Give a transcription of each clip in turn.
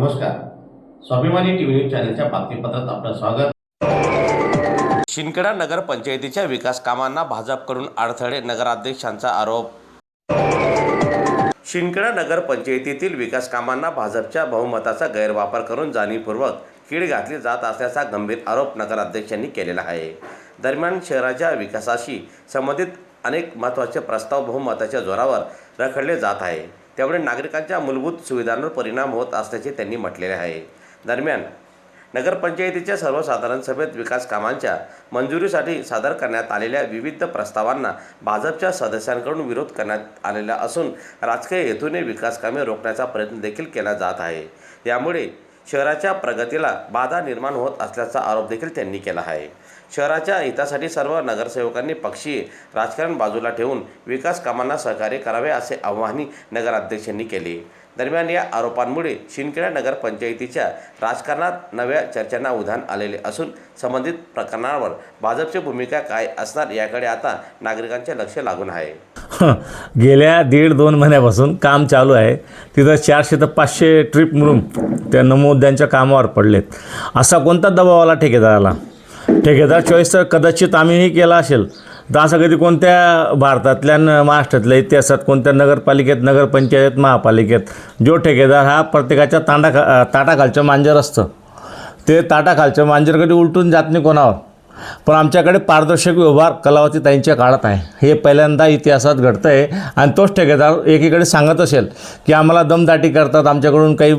नमस्कार, स्वाभिमानी TV news चॅनलच्या बातमीपत्रात आपलं स्वागत। शिंदखेडा नगर पंचायतीच्या विकास कामांना भाजपकडून अडथळे, नगराध्यक्षांचा आरोप। शिंदखेडा नगर पंचायतीतील विकास कामांना भाजपच्या बहुमताचा गैरवापर करून जाणीवपूर्वक कीड घातली जात असल्याचा गंभीर आरोप नगराध्यक्षांनी केलेला आहे। दरम्यान शहराच्या विकासाशी संबंधित अनेक महत्त्वाचे प्रस्ताव बहुमताच्या जोरावर रखडले जात आहे, त्यामुळे नागरिकांच्या मूलभूत सुविधांवर परिणाम होत असल्याचे त्यांनी म्हटलेले आहे। दरम्यान नगरपंचायतीच्या सर्वसाधारण सभेत विकास कामांच्या मंजुरीसाठी सादर करण्यात आलेल्या विविध प्रस्तावांना भाजपच्या सदस्यांकडून विरोध करण्यात आलेला असून राजकीय हेतूने विकास कामे रोखण्याचा प्रयत्न देखील केला जात आहे। यामुळे शहराच्या प्रगतीला बाधा निर्माण होत असल्याचा आरोप देखील त्यांनी केला आहे। शहराच्या हितासाठी सर्व नगरसेवकांनी पक्षीय राजकारण बाजूला ठेवून विकास कामांना सहकार्य करावे असे आवाहनही नगराध्यक्षांनी केले। दरम्यान या आरोपांमुळे शिंदखेडा नगर पंचायतीच्या राजकारणात नव्या चर्चांना उधाण आलेले असून संबंधित प्रकरणावर भाजपची भूमिका काय असणार याकडे आता नागरिकांचे लक्ष लागून आहे। गेल्या 1.5-2 महिन्यापासून काम चालू आहे। तिथं 400 ते 500 ट्रिप म्हणून त्या नमोद्यांच्या कामावर पडलेत। असा कोणता दबाव आला ठेकेदाराला? ठेकेदार चॉईस तर कदाचित आम्हीही केला असेल, तर असं कधी कोणत्या भारतातल्या महाराष्ट्रातल्या इतिहासात कोणत्या नगरपालिकेत, नगरपंचायत, महापालिकेत जो ठेकेदार हा प्रत्येकाच्या ताटाखालचं मांजर असतं, ते ताटाखालचं मांजर कधी उलटून जात नाही कोणावर। पण आमच्याकडे पारदर्शक व्यवहार कलावतीताईंच्या काळात आहे, हे पहिल्यांदा इतिहासात घडतं आहे। आणि तोच ठेकेदार एकीकडे सांगत असेल की आम्हाला दमदाटी करतात, आमच्याकडून काही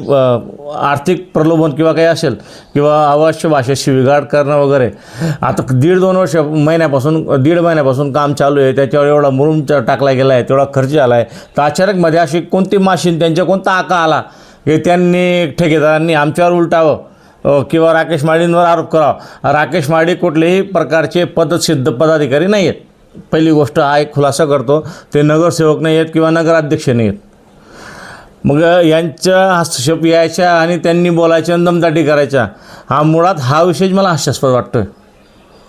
आर्थिक प्रलोभन किंवा काही असेल किंवा अवश्य भाषेत शिवीगाळ करणं वगैरे। आता 1.5 महिन्यापासून काम चालू आहे, त्याच्यावर एवढा मुरुम टाकला गेला आहे, तेवढा खर्च आला आहे। तर अचानकमध्ये अशी कोणती माशीन, त्यांच्या कोणता आका आला की त्यांनी ठेकेदारांनी आमच्यावर उलटावं किंवा राकेश माळींवर आरोप करावा? राकेश माळी कुठलेही प्रकारचे पदसिद्ध पदाधिकारी नाही आहेत। पहिली गोष्ट हा एक खुलासा करतो, ते नगरसेवक नाही आहेत किंवा नगराध्यक्ष नाही आहेत। मग यांच्या हस्तक्षेप यायच्या आणि त्यांनी बोलायच्या, दमदाटी करायच्या, हा मुळात हा विषय मला हास्यास्पद वाटतोय।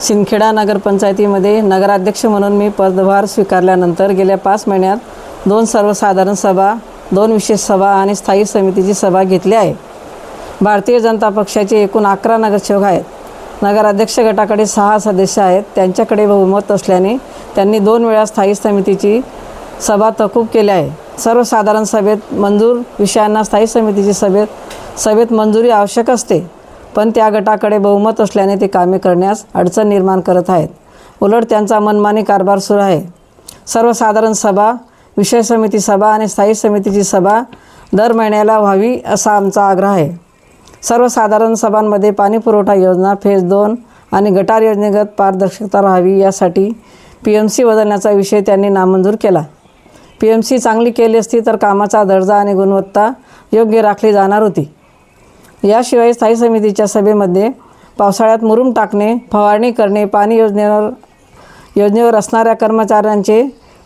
शिंदखेडा नगरपंचायतीमध्ये नगराध्यक्ष म्हणून मी पदभार स्वीकारल्यानंतर गेल्या 5 महिन्यात 2 सर्वसाधारण सभा, 2 विशेष सभा आणि स्थायी समितीची सभा घेतली आहे। भारतीय जनता पक्षाचे एकूण 11 नगरसेवक आहेत। नगराध्यक्ष गटाकडे 6 सदस्य आहेत। त्यांच्याकडे बहुमत असल्याने त्यांनी 2 वेळा स्थायी समितीची सभा तहकूब केली आहे। सर्वसाधारण सभेत मंजूर विषयांना स्थायी समितीची सभेत मंजुरी आवश्यक असते, पण त्या गटाकडे बहुमत असल्याने ते कामे करण्यास अडचण निर्माण करत आहेत। उलट त्यांचा मनमानी कारभार सुरू आहे। सर्वसाधारण सभा, विषय समिती सभा आणि स्थायी समितीची सभा दर महिन्याला व्हावी असा आमचा आग्रह आहे। सर्वसाधारण सभांमध्ये पाणीपुरवठा योजना फेज 2 आणि गटार योजनेगत पारदर्शकता राहावी यासाठी PMC बदलण्याचा विषय त्यांनी नामंजूर केला। PMC चांगली केली असती तर कामाचा दर्जा आणि गुणवत्ता योग्य राखली जाणार होती। याशिवाय स्थायी समितीच्या सभेमध्ये पावसाळ्यात मुरुम टाकणे, फवारणी करणे, पाणी योजनेवर असणाऱ्या कर्मचाऱ्यांचे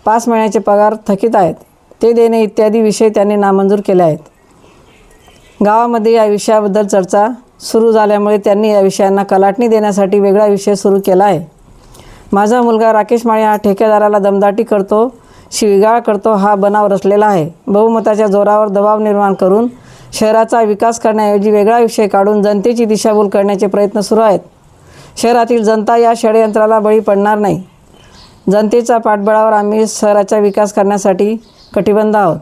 5 महिन्याचे पगार थकीत आहेत ते देणे इत्यादी विषय त्यांनी नामंजूर केले आहेत। गावामध्ये या विषयाबद्दल चर्चा सुरू झाल्यामुळे त्यांनी या विषयांना कलाटणी देण्यासाठी वेगळा विषय सुरू केला आहे। माझा मुलगा राकेश माळी हा ठेकेदाराला दमदाटी करतो, शिवीगाळ करतो हा बनाव रचलेला आहे। बहुमताच्या जोरावर दबाव निर्माण करून शहराचा विकास करण्याऐवजी वेगळा विषय काढून जनतेची दिशाभूल करण्याचे प्रयत्न सुरू आहेत। शहरातील जनता या षडयंत्राला बळी पडणार नाही। जनतेच्या पाठबळावर आम्ही शहराचा विकास करण्यासाठी कटिबद्ध आहोत।